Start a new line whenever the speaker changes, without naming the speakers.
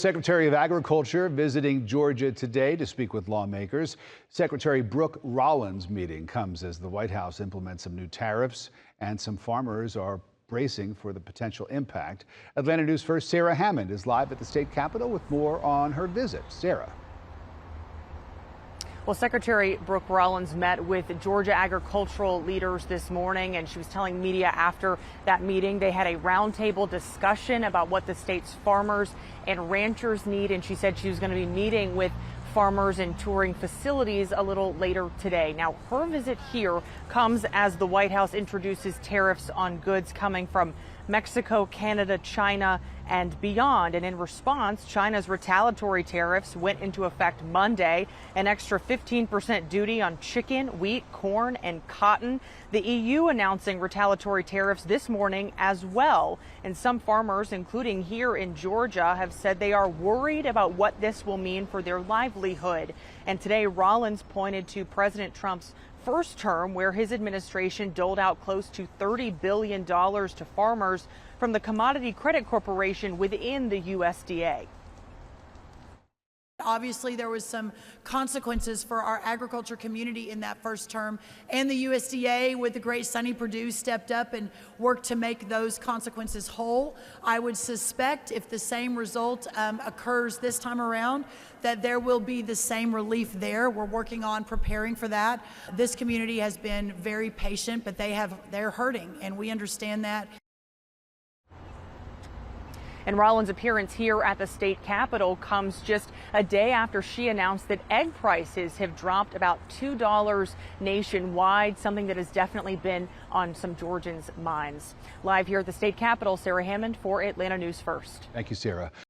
Secretary of Agriculture visiting Georgia today to speak with lawmakers. Secretary Brooke Rollins' meeting comes as the White House implements some new tariffs, and some farmers are bracing for the potential impact. Atlanta News First Sarah Hammond is live at the state capitol with more on her visit. Sarah.
Well, Secretary Brooke Rollins met with Georgia agricultural leaders this morning, and she was telling media after that meeting they had a roundtable discussion about what the state's farmers and ranchers need, and she said she was going to be meeting with farmers and touring facilities a little later today. Now, her visit here comes as the White House introduces tariffs on goods coming from Mexico, Canada, China, and beyond. And in response, China's retaliatory tariffs went into effect Monday, an extra 15% duty on chicken, wheat, corn, and cotton. The EU announcing retaliatory tariffs this morning as well. And some farmers, including here in Georgia, have said they are worried about what this will mean for their livelihood. And today, Rollins pointed to President Trump's first term, where his administration doled out close to $30 billion to farmers from the Commodity Credit Corporation within the USDA.
Obviously, there was some consequences for our agriculture community in that first term, and the USDA, with the great Sonny Perdue, stepped up and worked to make those consequences whole. I would suspect if the same result occurs this time around, that there will be the same relief there. We're working on preparing for that. This community has been very patient, but they're hurting, and we understand that.
And Rollins' appearance here at the state capitol comes just a day after she announced that egg prices have dropped about $2 nationwide, something that has definitely been on some Georgians' minds. Live here at the state capitol, Sarah Hammond for Atlanta News First.
Thank you, Sarah.